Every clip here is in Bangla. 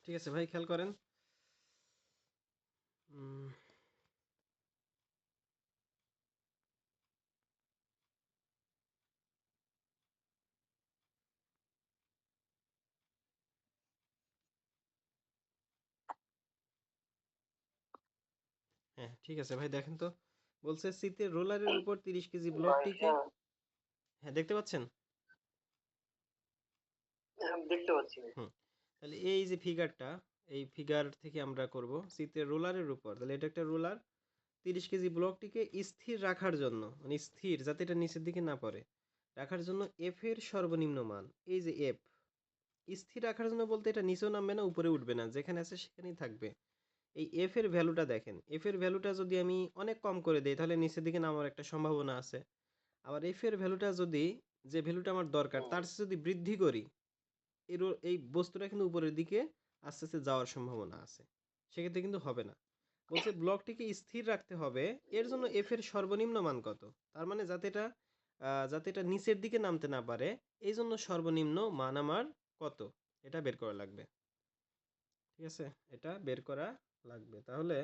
ঠিক আছে ভাই, খেয়াল করেন। হ্যাঁ ঠিক আছে ভাই, দেখেন তো। বলছে শীতের রোলারের উপর 30 কেজি ব্লকটিকে। হ্যাঁ দেখতে পাচ্ছেন? দেখতে পাচ্ছি। হুম। তাহলে এই যে ফিগারটা, এই ফিগার থেকে আমরা করব শীতের রোলারের উপর। তাহলে এটা একটা রোলার, 30 কেজি ব্লকটিকে স্থির রাখার জন্য, মানে স্থির যাতে এটা নিচের দিকে না পড়ে, রাখার জন্য এফ এর সর্বনিম্ন মান। এই যে এফ, স্থির রাখার জন্য বলতে এটা নিচেও নামবে না উপরে উঠবে না, যেখানে আছে সেখানেই থাকবে। এই এফ এর ভ্যালুটা দেখেন, এফ এর ভ্যালুটা যদি আমি অনেক কম করে দেই তাহলে নিচের দিকে নামার একটা সম্ভাবনা আছে। আবার এফ এর ভ্যালুটা যদি, যে ভ্যালুটা আমার দরকার তার চেয়ে যদি বৃদ্ধি করি, এই বস্তুটা কিন্তু উপরের দিকে আস্তে আস্তে যাওয়ার সম্ভাবনা আছে। সেক্ষেত্রে কিন্তু হবে না। বলছে ব্লকটিকে স্থির রাখতে হবে, এর জন্য এফ এর সর্বনিম্ন মান কত। তার মানে যাতে এটা নিচের দিকে নামতে না পারে, এই জন্য সর্বনিম্ন মান আমার কত, এটা বের করা লাগবে। ঠিক আছে, এটা বের করা লাগবে। তাহলে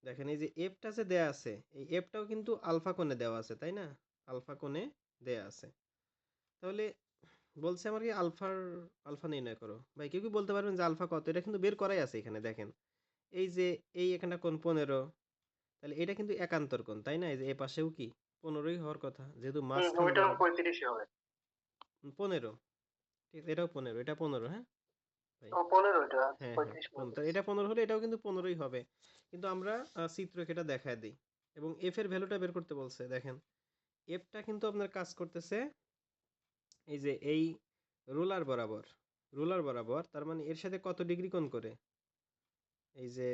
দেখেন, এই যে এফটা যে দেয়া আছে, এই এফটাও কিন্তু আলফা কোণে দেওয়া আছে, তাই না? আলফা কোণে দেয়া আছে। তাহলে বলছে আমার কি আলফা নির্ণয় করো। ভাই কেউ কি বলতে পারবেন যে আলফা কত? এটা কিন্তু বের করাই আছে এখানে, দেখেন। এই যে এই এখানটা কোণ 15, তাহলে এটা কিন্তু একান্তর কোণ, তাই না? এই যে এ পাশেও কি 15ই হওয়ার কথা, যেহেতু মাঝখান ওইটা বরাবর। 35 হবে। 15, ঠিক আছে, এটাও 15, এটা 15, হ্যাঁ ভাই। ও 15 এটা হ্যাঁ হ্যাঁ, 35 15, 35। এটা 15 হলে এটাও কিন্তু 15ই হবে। কিন্তু আমরা চিত্রকে এটা দেখায় দিই। এবং এফ এর ভ্যালুটা বের করতে বলছে, দেখেন। এফটা কিন্তু আপনার কাজ করতেছে এই যে এই রোলার বরাবর, রোলার বরাবর, তার মানে এর সাথে কত ডিগ্রি কোণ করে, এই যে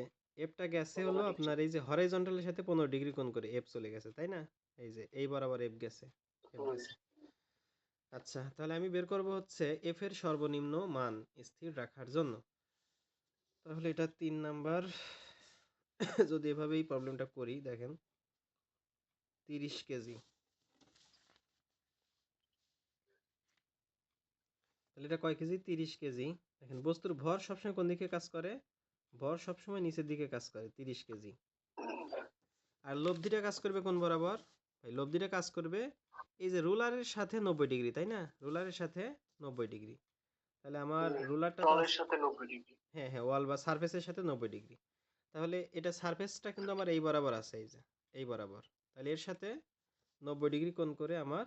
এফটা গেছে হলো 15 ডিগ্রি। আপনার এই যে হরাইজন্টালের সাথে 15 ডিগ্রি কোণ করে এফ চলে গেছে, তাই না? এই যে এই বরাবর এফ গেছে, এফ হুম। গেছে। আচ্ছা, তাহলে আমি বের করব হচ্ছে এফ এর সর্বনিম্ন মান স্থির রাখার জন্য। তাহলে এটা 3 নাম্বার। যদি এভাবেই প্রবলেমটা করি, দেখেন 30 কেজি, তাহলে এটা কয় কেজি? 30 কেজি। দেখেন বস্তুর ভর সবসময় কোন দিকে কাজ করে? ভর সবসময় নিচের দিকে কাজ করে, 30 কেজি। আর লব্ধিটা কাজ করবে কোন বরাবর? ভাই লব্ধিটা কাজ করবে এই যে রুলারের সাথে 90 ডিগ্রি, তাই না? রুলারের সাথে 90 ডিগ্রি। তাহলে আমার রুলারটা তো তলের সাথে 90 ডিগ্রি। হ্যাঁ হ্যাঁ, ওয়াল বা সারফেসের সাথে 90 ডিগ্রি। তাহলে এটা সারফেসটা কিন্তু আমার এই বরাবর আছে, এই যে এই বরাবর। তাহলে এর সাথে 90 ডিগ্রি কোণ করে আমার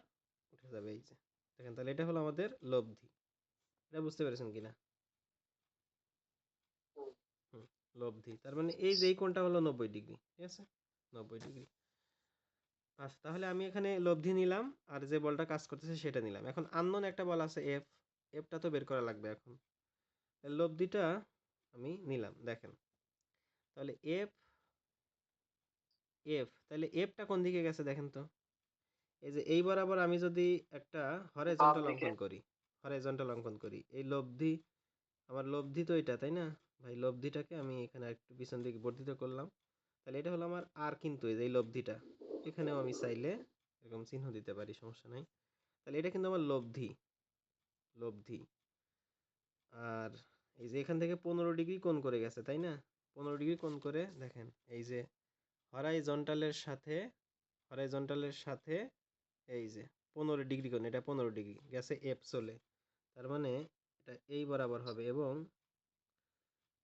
উঠে যাবে, এই যে দেখেন। তাহলে এটা হলো আমাদের লব্ধি। এটা বুঝতে পেরেছেন কিনা? হুম। হুম, লব্ধি। তার মানে এই যে এই কোণটা হলো 90 ডিগ্রি, ঠিক আছে? 90 ডিগ্রি। আচ্ছা, তাহলে আমি এখানে লব্ধি নিলাম, আর যে বলটা কাজ করতেছে সেটা নিলাম। এখন আননোন একটা বল আছে এফ, এফটা তো বের করা লাগবে এখন। লব্ধিটা আমি নিলাম, দেখেন। তাহলে এফ, তাহলে এফটা কোন দিকে গেছে দেখেন তো। এই যে এই বরাবর আমি যদি একটা বাম হরাইজন্টাল দিকে। অঙ্কন করি, হরাইজন্টাল অঙ্কন করি, এই লব্ধি, আমার লব্ধি তো এটা, তাই না? ভাই লব্ধিটাকে আমি এখানে একটু পিছন দিকে বর্ধিত করলাম। তাহলে এটা হলো আমার আর, কিন্তু এই যে এই লব্ধিটা, এখানেও আমি চাইলে এরকম চিহ্ন দিতে পারি, সমস্যা নাই। তাহলে এটা কিন্তু আমার লব্ধি, লব্ধি। আর এই যে এখান থেকে 15 ডিগ্রি কোণ করে গেছে, তাই না? 15 ডিগ্রি কোণ করে, দেখেন এই যে হরাইজন্টালের সাথে, হরাইজন্টালের সাথে এই যে 15 ডিগ্রি কোণ, এটা 15 ডিগ্রি গেছে এফ চলে। তার মানে এটা এই বরাবর হবে। এবং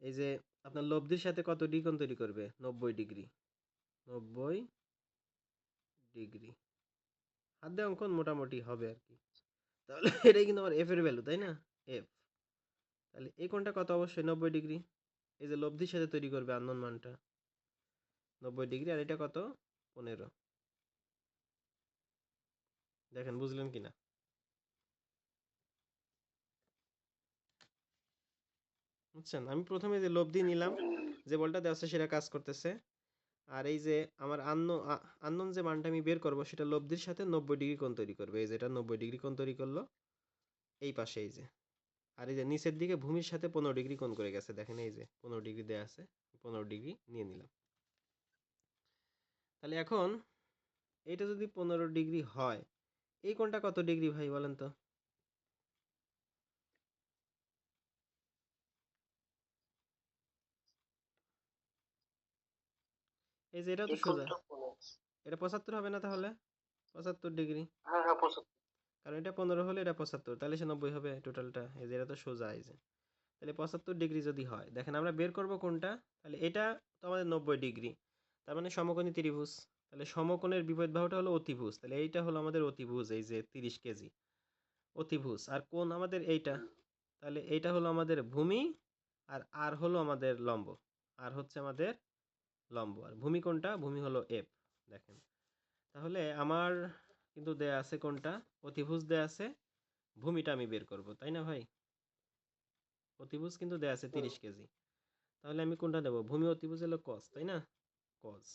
এই যে আপনার লব্ধির সাথে কত ডিগ্রি কোণ তৈরি করবে? 90 ডিগ্রি, 90 ডিগ্রি। হাত দিয়ে অঙ্কন মোটামুটি হবে আর কি। তাহলে এটাই কিন্তু আমার এফ এর ভ্যালু, তাই না? এফ। তাহলে এই কোণটা কত? অবশ্যই 90 ডিগ্রি। এই যে লব্ধির সাথে তৈরি করবে আননোন মানটা 90 ডিগ্রি। আর এটা কত? 15। দেখেন বুঝলেন কিনা? বুঝছেন? আমি প্রথমে যে লব্ধি নিলাম, যে বলটা দেওয়া আছে সেটা কাজ করতেছে। আর এই যে আমার আননোন যে মানটা আমি বের করব সেটা লব্ধির সাথে 90 ডিগ্রি কোণ তৈরি করবে। এই যে এটা 90 ডিগ্রি কোণ তৈরি করলো এই পাশে, এই যে। আর এই যে নিচের দিকে ভূমির সাথে 15 ডিগ্রি কোণ করে গেছে, দেখেন এই যে 15 ডিগ্রি দেয়া আছে, 15 ডিগ্রি নিয়ে নিলাম। তাহলে এখন এটা যদি 15 ডিগ্রি হয়, এই কোণটা কত ডিগ্রি ভাই বলেন তো? এই যে এটাও তো এই সোজা, কোণটা 15। এটা 75 হবে না তাহলে? 75 ডিগ্রি, হ্যাঁ, হ্যাঁ, 75। কারণ এটা 15 হলে এটা 75, তাহলে সে 90 হবে টোটালটা। এই যে এটা তো সোজা, এই যে তাহলে 75 ডিগ্রি যদি হয়, দেখেন আমরা বের করব কোনটা, তাহলে এটা তো আমাদের 90 ডিগ্রি, তার মানে সমকোণী ত্রিভুজ। তাহলে সমকোণের বিপরীত বাহুটা হলো অতিভুজ, তাহলে এইটা হলো আমাদের অতিভুজ, এই যে 30 কেজি অতিভুজ। আর কোণ আমাদের এইটা, হুম। তাহলে এইটা হলো আমাদের ভূমি, আর আর হলো আমাদের লম্ব, আর হচ্ছে আমাদের লম্ব। আর ভূমি কোনটা? ভূমি হলো এফ। দেখেন, তাহলে আমার কিন্তু দেয়া আছে কোনটা, অতিভুজ দেয়া আছে, ভূমিটা আমি বের করব, তাই না ভাই? অতিভুজ কিন্তু দেয়া আছে হুম। 30 কেজি, তাহলে আমি কোনটা দেবো? ভূমি অতিভুজ হলো কস, তাই না? কস,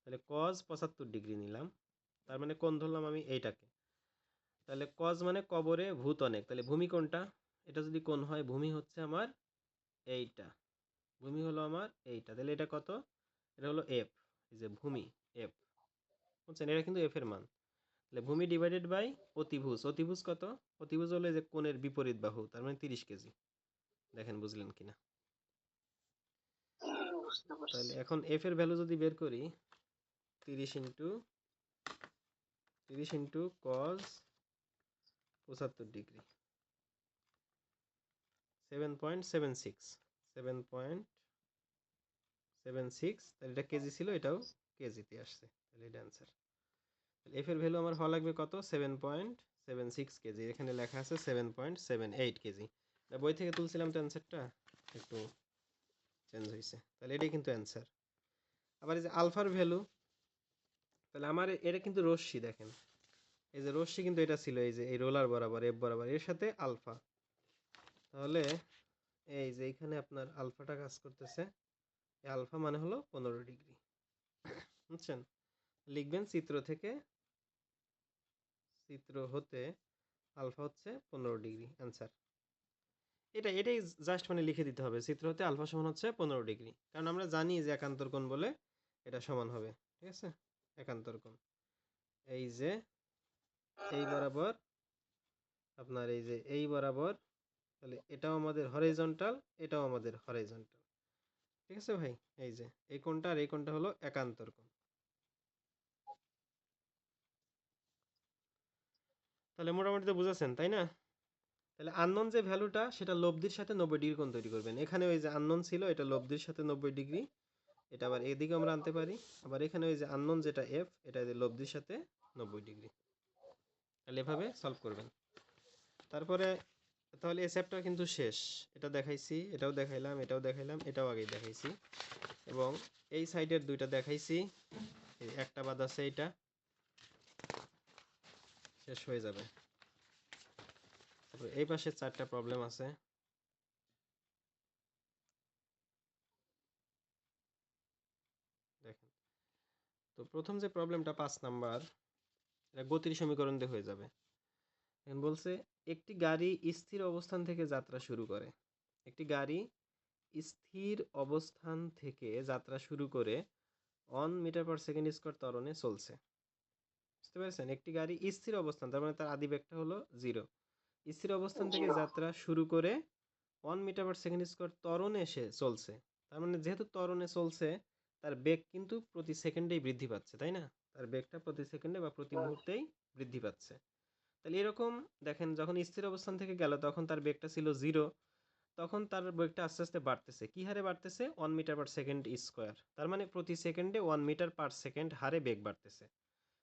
তাহলে কস 75 ডিগ্রি নিলাম, তার মানে কোণ ধরলাম আমি এইটাকে। তাহলে কস মানে কবরে ভূত অনেক, তাহলে ভূমি কোনটা? এটা যদি কোণ হয়, ভূমি হচ্ছে আমার এইটা, ভূমি হলো আমার এইটা, তাহলে এটা কত? এটা হলো এফ, এই যে ভূমি এফ, বুঝছেন? এটা কিন্তু এফ এর মান। তাহলে ভূমি ডিভাইডেড বাই অতিভুজ, অতিভুজ কত? অতিভুজ হলো এই যে কোণের বিপরীত বাহু, তার মানে 30 কেজি। দেখেন বুঝলেন কিনা? বুঝতে তাহলে পারছি। এখন এফ এর ভ্যালু যদি বের করি, 30 ইন্টু 30 ইন্টু কস 75 ডিগ্রি, 7.76, 7.76, তাহলে এটা কেজি ছিল, এটাও কেজিতে আসছে, তাহলে এটা অ্যান্সার। তাহলে এফ এর ভ্যালু আমার হওয়া লাগবে কত? 7.76 কেজি, এখানে লেখা আছে 7.78 কেজি। বই থেকে তুলছিলাম তো অ্যান্সারটা, একটু চেঞ্জ হয়েছে, তাহলে এটাই কিন্তু অ্যান্সার। আবার এই যে আলফার ভ্যালু, তাহলে আমার এটা কিন্তু রশ্মি, দেখেন এই যে রশ্মি কিন্তু এটা ছিল, এই যে এই রোলার বরাবর এফ বরাবর, এর সাথে আলফা, তাহলে এই যে এখানে আপনার আলফাটা কাজ করতেছে, এই আলফা মানে হলো 15 ডিগ্রি, বুঝছেন? লিখবেন চিত্র থেকে, চিত্র হতে আলফা হচ্ছে 15 ডিগ্রি, অ্যান্সার। এটাই জাস্ট মানে লিখে দিতে হবে, চিত্র হতে আলফা সমান হচ্ছে 15 ডিগ্রি, কারণ আমরা জানি যে একান্তর কোণ বলে এটা সমান হবে, ঠিক আছে? একান্তর কোণ এই যে এই বরাবর, আপনার এই যে এই বরাবর, তাহলে এটাও আমাদের হরাইজন্টাল, এটাও আমাদের হরাইজন্টাল, ঠিক আছে ভাই? এই যে এই কোণটা আর এই কোণটা হলো একান্তর কোণ। তাহলে মোটামুটি তো বুঝেছেন, তাই না? তাহলে আননোন যে ভ্যালুটা, সেটা লব্ধির সাথে 90 ডিগ্রি কোণ তৈরি করবেন। এখানে ওই যে আননোন ছিল, এটা লব্ধির সাথে 90 ডিগ্রি, এটা আবার এদিকে আমরা আনতে পারি। আবার এখানে ওই যে আননোন যেটা এফ, এটা যে লব্ধির সাথে 90 ডিগ্রি, তাহলে এভাবে সলভ করবেন। তারপরে তাহলে এই চ্যাপ্টার কিন্তু শেষ, এটা দেখাইছি, এটাও দেখাইলাম, এটাও দেখাইলাম, এটাও আগেই দেখাইছি, এবং এই সাইডের দুইটা দেখাইছি, এই একটা বাদ আছে, এইটা শেষ হয়ে যাবে। তারপর এই পাশে 4টা প্রবলেম আছে, দেখেন। তো প্রথম যে প্রবলেমটা 5 নাম্বার, এটা গতির সমীকরণ দিয়ে হয়ে যাবে। এখন বলছে একটি গাড়ি স্থির অবস্থান থেকে যাত্রা শুরু করে, একটি গাড়ি স্থির অবস্থান থেকে যাত্রা শুরু করে 1 মিটার পার সেকেন্ড স্কয়ার ত্বরণে চলছে, বুঝতে পেরেছেন? একটি গাড়ি স্থির অবস্থান, তার মানে তার আদি বেগটা হলো 0, স্থির অবস্থান থেকে 0। যাত্রা শুরু করে 1 মিটার পার সেকেন্ড স্কয়ার ত্বরণে এসে চলছে, তার মানে যেহেতু ত্বরণে চলছে, তার বেগ কিন্তু প্রতি সেকেন্ডেই বৃদ্ধি পাচ্ছে, তাই না? তার বেগটা প্রতি সেকেন্ডে বা প্রতি হ্যাঁ, মুহূর্তেই বৃদ্ধি পাচ্ছে। তাহলে এরকম দেখেন, যখন স্থির অবস্থান থেকে গেল তখন তার বেগটা ছিল 0, তখন তার বেগটা আস্তে আস্তে বাড়তেছে, কি হারে বাড়তেছে? 1 মিটার পার সেকেন্ড স্কয়ার, তার মানে প্রতি সেকেন্ডে 1 মিটার পার সেকেন্ড হারে বেগ বাড়তেছে।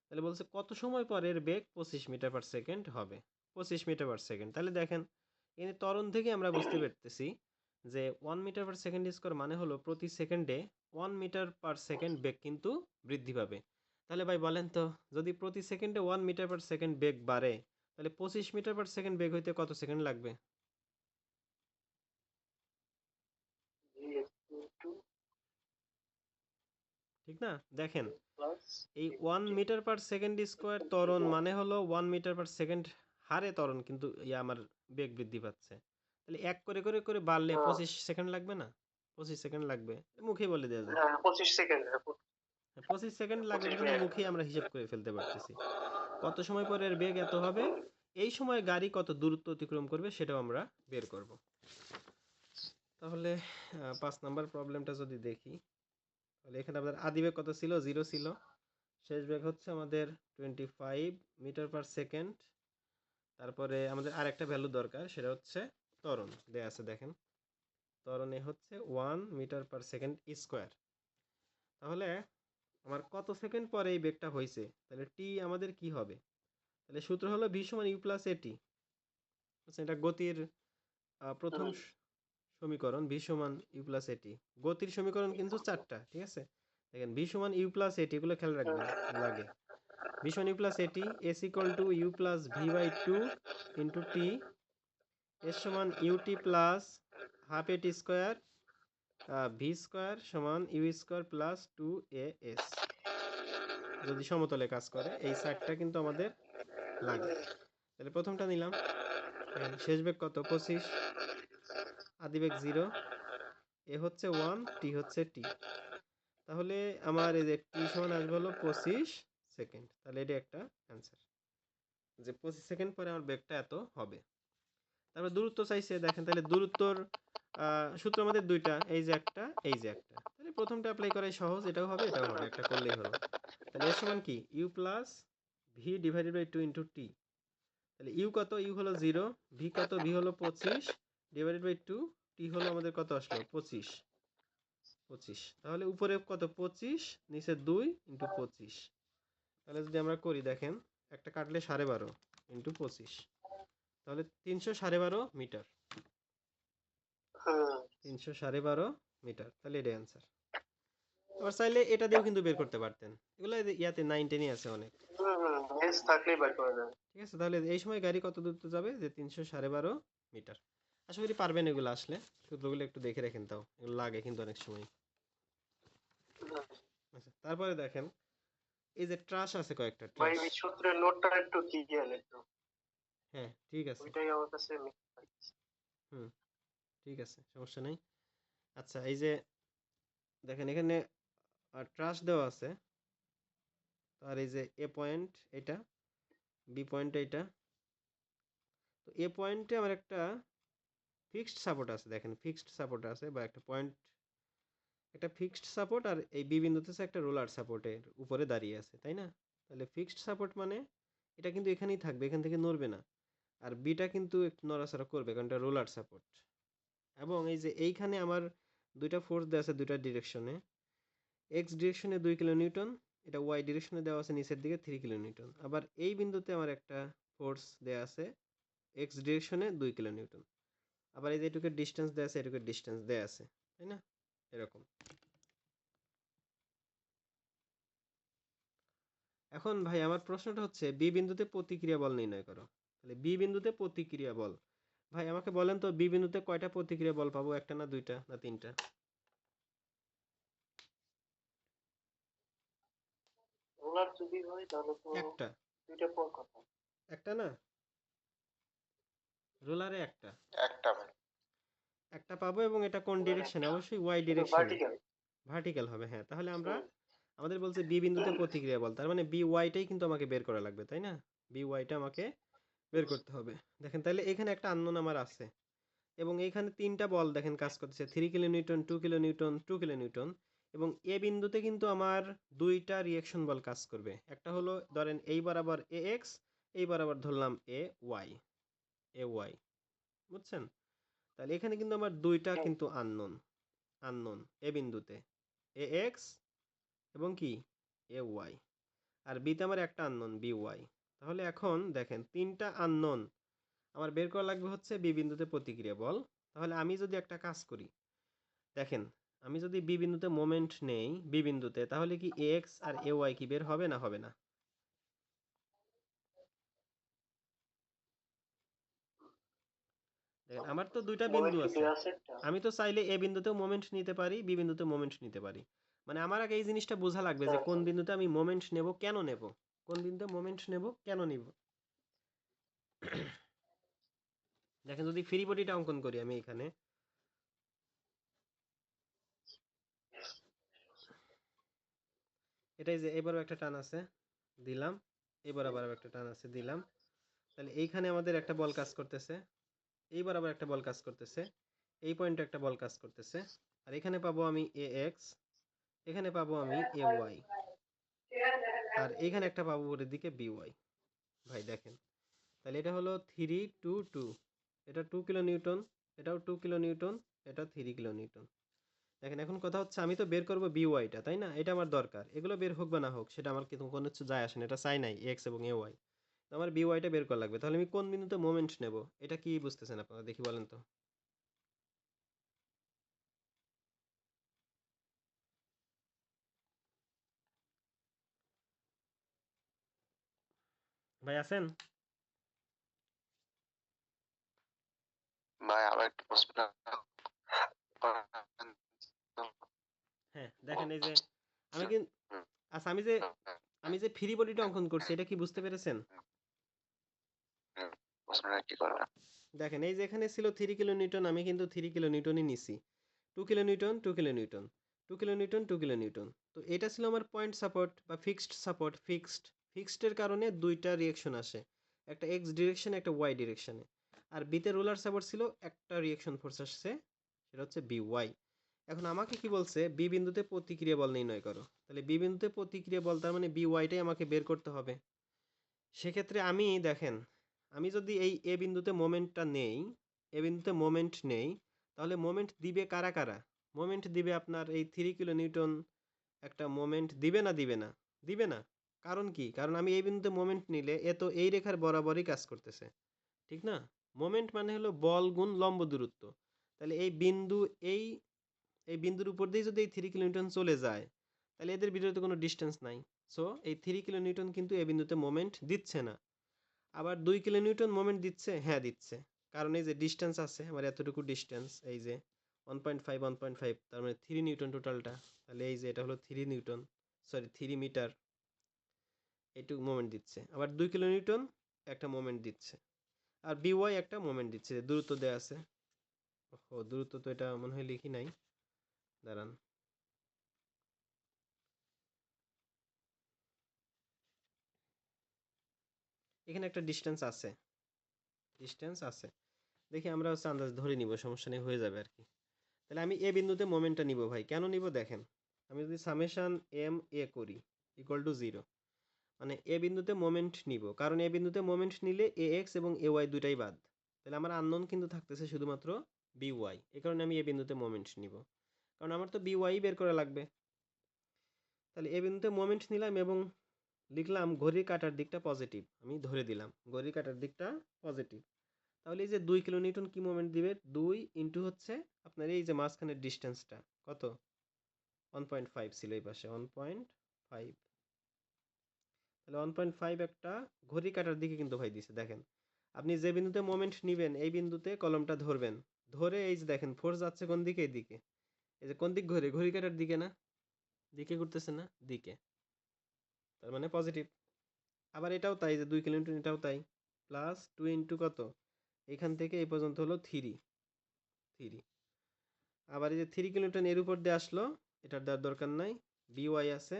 তাহলে বলছে কত সময় পর এর বেগ 25 মিটার পার সেকেন্ড হবে, 25 মিটার পার সেকেন্ড। তাহলে দেখেন এই ত্বরণ থেকে আমরা বুঝতে পারতেছি যে 1 মিটার পার সেকেন্ড স্কয়ার মানে হলো প্রতি সেকেন্ডে 1 মিটার পার সেকেন্ড বেগ কিন্তু বৃদ্ধি পাবে। তাহলে ভাই বলেন তো, যদি প্রতি সেকেন্ডে 1 মিটার পার সেকেন্ড বেগ বাড়ে, তাহলে 25 মিটার পার সেকেন্ড বেগ হইতে কত সেকেন্ড লাগবে? vs into ঠিক না? দেখেন প্লাস এই vs 1 metre per second square ত্বরণ মানে হলো 1 মিটার পার সেকেন্ড হারে ত্বরণ কিন্তু আমার বেগ বৃদ্ধি পাচ্ছে। তাহলে এক করে করে করে বাড়লে 25 সেকেন্ড লাগবে না? 25 সেকেন্ড লাগবে, মুখেই বলে দেওয়া যায়। হ্যাঁ, 25 সেকেন্ড। হ্যাঁ, 25 সেকেন্ড লাগবে, 25 এটা কিন্তু মিনিট। মুখেই আমরা হিসাব করে ফেলতে পারতেছি। কত সময় পরে এর বেগ এত হবে, এই সময় গাড়ি কত দূরত্ব অতিক্রম করবে সেটাও আমরা বের করব। তাহলে 5 নাম্বার প্রবলেমটা যদি দেখি, তাহলে এখানে আমাদের আদি বেগ কত ছিল? 0 ছিল। শেষ বেগ হচ্ছে আমাদের 25 মিটার পার সেকেন্ড। তারপরে আমাদের আরেকটা ভ্যালু দরকার, সেটা হচ্ছে ত্বরণ দেয়া আছে দেখেন। ত্বরণে হচ্ছে 1 মিটার পার সেকেন্ড স্কোয়ার। তাহলে আমার কত সেকেন্ড পরে এই বেগটা হয়েছে, তাহলে টি আমাদের কি হবে? তাহলে সূত্র হলো ভি সমান ইউ প্লাস এটি। আচ্ছা, এটা গতির প্রথম সমীকরণ, ভি সমান ইউ প্লাস এটি। গতির সমীকরণ কিন্তু চারটা, ঠিক আছে? দেখেন ভি সমান ইউ প্লাস এটি, এগুলো খেয়াল রাখবেন লাগে। ভি সমান U plus at, S equal to U plus V by two into T, S সমান UT plus half at square, V square সমান U square plus two A S. যদি সমতলে কাজ করে, এই সাইডটা কিন্তু আমাদের লাগে। তাহলে প্রথমটা নিলাম, শেষ বেগ কত? 25, আদি বেগ 0, এ হচ্ছে 1, টি হচ্ছে টি। তাহলে আমার এই যে টি সমান আসবে হলো 25 সেকেন্ড। তাহলে এটা একটা অ্যান্সার, যে 25 সেকেন্ড পরে আমার বেগটা এত হবে। তারপর দূরত্ব চাইছে, দেখেন তাহলে দূরত্বর সূত্র আমাদের দুইটা, এই যে একটা, এই যে একটা। তাহলে প্রথমটা অ্যাপ্লাই করাই সহজ, এটাও হবে এটাও হবে, একটা করলেই হলো। তাহলে এর সমান কি? U plus V divided by two into T. তাহলে ইউ কত? ইউ হলো 0, ভি কত? ভি হলো 25 ডিভাইডেড বাই টু, টি হলো আমাদের কত আসলো? 25। তাহলে উপরে কত? 25, নিচে 2 ইন্টু 25। তাহলে যদি আমরা করি, দেখেন একটা কাটলে 12.5 ইন্টু 25, তাহলে 312.5 মিটার। 312.5 মিটার, তাহলে এটাই অ্যান্সার। আবার চাইলে এটা দিয়েও কিন্তু বের করতে পারতেন, এগুলো ইয়াতে 9 10 আছে অনেক। এস থাকলেই বের করা যাবে। ঠিক আছে, তাহলে এই সময় গাড়ি কত দূরত্ব যাবে? যে 312.5 মিটার। আশা করি পারবেন এগুলো, আসলে সূত্রগুলো একটু দেখে রাখেন, তাও এগুলো লাগে কিন্তু অনেক সময়। আচ্ছা, তারপরে দেখেন এই যে ট্রাস আছে কয়েকটা, ভাই ট্রাস। এই সূত্রের নোটটা একটু দিয়েন একটু, হ্যাঁ ঠিক আছে, ওইটাই আমার কাছে হুম ঠিক আছে, সমস্যা নেই। আচ্ছা, এই যে দেখেন এখানে ট্রাস দেওয়া আছে, আর এই যে এ পয়েন্ট এটা, বি পয়েন্ট এটা। তো এ পয়েন্টে আমার একটা ফিক্সড সাপোর্ট আছে, দেখেন ফিক্সড সাপোর্ট আছে, বা একটা পয়েন্ট, একটা ফিক্সড সাপোর্ট, আর এই বি বিন্দুতে একটা রোলার সাপোর্টের উপরে দাঁড়িয়ে আছে, তাই না? তাহলে ফিক্সড সাপোর্ট মানে এটা কিন্তু এখানেই থাকবে, এখান থেকে নড়বে না। আর বিটা কিন্তু একটু নড়াচড়া করবে, কারণ এটা রোলার সাপোর্ট। এবং এই যে এইখানে আমার দুইটা ফোর্স দেওয়া আছে দুইটা ডিরেকশনে। এক্স ডিরেকশনে 2 কিলো নিউটন, এটা ওয়াই ডিরেকশনে দেওয়া আছে নিচের দিকে 3 কিলো নিউটন। আবার এই বিন্দুতে আমার একটা ফোর্স দেওয়া আছে এক্স ডিরেকশনে 2 কিলো নিউটন। আবার এই যে এটুকুর ডিস্টেন্স দেওয়া আছে, এটুকুর ডিস্টেন্স দেওয়া আছে, তাই না? এরকম। এখন ভাই আমার প্রশ্নটা হচ্ছে, বি বিন্দুতে প্রতিক্রিয়া বল নির্ণয় করো। তাহলে বি বিন্দুতে প্রতিক্রিয়া বল, ভাই আমাকে বলেন তো বি বিন্দুতে কয়টা প্রতিক্রিয়া বল পাবো? একটা না দুইটা না তিনটা? রোলার যদি হয় তাহলে তো একটা। দুইটা পর কথা। একটা না, রোলারে একটা, একটা ভাই, একটা পাবো, এবং এটা কোন রোলার ডিরেকশনে? একটা, অবশ্যই ওয়াই কিন্তু ডিরেকশনে, ভার্টিক্যাল। ভার্টিক্যাল হবে। হ্যাঁ, তাহলে আমরা, আমাদের বলছে বি বিন্দুতে প্রতিক্রিয়া বল, তার মানে বি ওয়াইটাই কিন্তু আমাকে বের করা লাগবে, তাই না? বি ওয়াইটা আমাকে বের করতে হবে। দেখেন তাহলে এখানে একটা আননোন আমার আছে, এবং এইখানে তিনটা বল দেখেন কাজ করতেছে, 3 kilo Newton, 2 kilo Newton, 2 kilo Newton. এবং এ বিন্দুতে কিন্তু আমার দুইটা রিঅ্যাকশন বল কাজ করবে, একটা হলো ধরেন এই বরাবর এ এক্স, এই বরাবর ধরলাম এ ওয়াই, এ ওয়াই, বুঝছেন? তাহলে এখানে কিন্তু আমার দুইটা কিন্তু আননোন, আননোন এ বিন্দুতে, এ এক্স এবং কি এ ওয়াই। আর বিতে আমার একটা আননোন বি ওয়াই। তাহলে এখন দেখেন তিনটা আননোন আমার বের করা লাগবে হচ্ছে বি বিন্দুতে প্রতিক্রিয়া বল। তাহলে আমি যদি একটা কাজ করি, দেখেন আমি যদি বি বিন্দুতে মোমেন্ট নেই বি বিন্দুতে, তাহলে কি এ এক্স আর এ ওয়াই কি বের হবে না হবে না? দেখেন আমার তো দুইটা বিন্দু মোমেন্ট কি আছে, দেয়া আছে একটা? আমি তো চাইলে এ বিন্দুতেও মোমেন্ট নিতে পারি, বি বিন্দুতে মোমেন্ট নিতে পারি। মানে আমার আগে এই জিনিসটা বোঝা লাগবে যে কোন বিন্দুতে আমি মোমেন্ট নেব, কেন নেব, কোন বিন্দুতে মোমেন্ট নেব, কেন নিব। দেখেন যদি ফ্রি বডিটা অঙ্কন করি আমি এখানে, এটাই যে এবারও একটা টান আছে দিলাম, এবার আবার একটা টান আছে দিলাম। তাহলে এইখানে আমাদের একটা বল কাজ করতেছে, এইবার আবার একটা বল কাজ করতেছে, এই পয়েন্টে একটা বল কাজ করতেছে। আর এখানে পাবো আমি এ এক্স, এখানে পাবো আমি এ ওয়াই, আর এখানে একটা পাবো উপরের দিকে বি ওয়াই। ভাই দেখেন, তাহলে এটা হলো 3 2 2, এটা 2 কিলো নিউটন, এটাও 2 কিলো নিউটন, এটা 3 কিলো নিউটন। দেখেন এখন কথা হচ্ছে আমি তো বের করবো বি ওয়াইটা, তাই না? এটা আমার দরকার, এগুলো বের হোক বা না হোক সেটা আমার কিন্তু কোনো কিছু যায় আসে না, এটা চাই নাই এক্স এবং এ ওয়াই। তো আমার বি ওয়াইটা বের করা লাগবে, তাহলে আমি কোন বিন্দুতে মোমেন্ট নেব এটা কি বুঝতেছেন আপনারা, দেখি বলেন তো। ভাই আছেন? ভাই আরো একটা প্রশ্ন করেন তো। হ্যাঁ দেখেন এই যে আমি কিন্তু, আচ্ছা আমি যে ফ্রি বডিটা অঙ্কন করছি এটা কি বুঝতে পেরেছেন? প্রশ্নটা কি করবেন? দেখেন এই যে এখানে ছিল 3 কিলো নিউটন, আমি কিন্তু 3 কিলো নিউটনই নিছি। 2 kilo Newton, 2 kilo Newton, 2 kilo Newton, 2 kilo Newton. তো এটা ছিল আমার পয়েন্ট সাপোর্ট বা ফিক্সড সাপোর্ট। ফিক্সডের কারণে দুইটা রিয়েকশন আসে, একটা এক্স ডিরেকশনে একটা ওয়াই ডিরেকশনে। আর বিতে রোলার সাপোর্ট ছিল, একটা রিয়েকশন ফোর্স আসছে, সেটা হচ্ছে বি ওয়াই। এখন আমাকে কি বলছে, বি বিন্দুতে প্রতিক্রিয়া বল নির্ণয় করো। তাহলে বি বিন্দুতে প্রতিক্রিয়া বল তার মানে বি ওয়াইটাই আমাকে বের করতে হবে। সেক্ষেত্রে আমি দেখেন, আমি যদি এই এ বিন্দুতে মোমেন্টটা নেই, এ বিন্দুতে মোমেন্ট নেই, তাহলে মোমেন্ট দিবে কারা কারা? মোমেন্ট দিবে আপনার এই 3 কিলো নিউটন, একটা মোমেন্ট দিবে না দিবে না? দিবে না। কারণ কি? কারণ আমি এই বিন্দুতে মোমেন্ট নিলে এ তো এই রেখার বরাবরই কাজ করতেছে, ঠিক না? মোমেন্ট মানে হলো বল গুণ লম্ব দূরত্ব। তাহলে এই এই বিন্দুর উপর দিয়ে যদি এই 3 কিলো নিউটন চলে যায়, তাহলে এদের ভিতরে তো কোনো ডিস্টেন্স নাই। সো এই 3 কিলো নিউটন কিন্তু এই বিন্দুতে মোমেন্ট দিচ্ছে না। আবার 2 কিলো নিউটন মোমেন্ট দিচ্ছে, হ্যাঁ দিচ্ছে। কারণ এই যে ডিস্টেন্স আছে আমার এতটুকু ডিস্টেন্স, এই যে 1.5 তার মানে 3 নিউটন টোটালটা। তাহলে এই যে এটা হলো 3 নিউটন, সরি 3 মিটার, এইটুকু মোমেন্ট দিচ্ছে। আবার 2 কিলো নিউটন একটা মোমেন্ট দিচ্ছে, আর বিওয়াই একটা মোমেন্ট দিচ্ছে, দূরত্ব দেওয়া আছে। ও দূরত্ব তো এটা মনে হয় লিখি নাই, দাঁড়ান। এখানে একটা ডিস্টেন্স আছে। দেখি আমরা হচ্ছে আন্দাজ ধরে নিব, সমস্যা নেই, হয়ে যাবে আর কি। তাহলে আমি এ বিন্দুতে মোমেন্টটা নিব ভাই, কেন নিব দেখেন। আমি যদি সামেশন এম এ করি ইকুয়াল টু 0, মানে এ বিন্দুতে মোমেন্ট নিব, কারণ এ বিন্দুতে মোমেন্ট নিলে এ এক্স এবং এ ওয়াই দুটাই বাদ। তাহলে আমার আননোন কিন্তু থাকতেছে শুধুমাত্র বি ওয়াই, এই কারণে আমি এ বিন্দুতে মোমেন্ট নিব, কারণ আমার তো বি ওয়াই বের করা লাগবে। তাহলে এ বিন্দুতে মোমেন্ট নিলাম এবং লিখলাম ঘড়ির কাঁটার দিকটা পজিটিভ, আমি ধরে দিলাম ঘড়ির কাঁটার দিকটা পজিটিভ। তাহলে এই যে 2 কিলো নিউটন কি মোমেন্ট দিবে, 2 ইন্টু হচ্ছে আপনার এই যে মাঝখানের ডিস্টেন্সটা কত, 1.5 ছিল এই পাশে 1.5। তাহলে 1.5 একটা ঘড়ি কাঁটার দিকে কিন্তু ভাই দিছে। দেখেন আপনি যে বিন্দুতে মোমেন্ট নিবেন এই বিন্দুতে কলমটা ধরবেন, ধরে এই যে দেখেন ফোর্স যাচ্ছে কোন দিকে, এদিকে। এই যে কোন দিক ঘুরে, ঘড়ি কাঁটার দিকে না, দিকে ঘুরতেছে না, দিকে, তার মানে পজিটিভ। আবার এটাও তাই, যে 2 কিলোমিটার এটাও তাই, প্লাস 2 ইন্টু কত, এখান থেকে এই পর্যন্ত হলো 3। আবার এই যে 3 কিলোমিটার এর উপর দিয়ে আসলো, এটার দেওয়ার দরকার নাই, বিওয়াই আছে।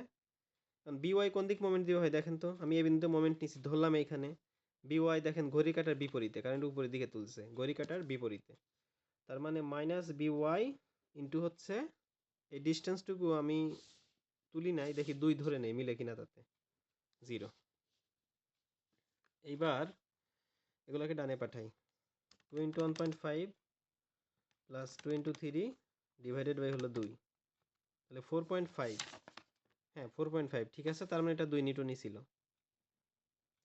কারণ বিওয়াই কোন দিক মোমেন্ট দিবে হয় দেখেন তো, আমি এই বিন্দুতে মোমেন্ট নিচ্ছি, ধরলাম এইখানে। বিওয়াই দেখেন ঘড়ি কাঁটার বিপরীতে, কারণ এটা উপরের দিকে তুলছে, ঘড়ি কাঁটার বিপরীতে। তার মানে মাইনাস বিওয়াই ইন্টু হচ্ছে এই ডিস্টেন্সটুকু আমি তুলি নাই, দেখি 2 ধরে নেই মিলে কিনা, তাতে 0। এইবার এগুলোকে ডানে পাঠাই, 2 into 1.5 plus 2 into 3 divided by হলো 2, তাহলে 4.5। হ্যাঁ 4.5 ঠিক আছে, তার মানে এটা 2 নিউটনই ছিল,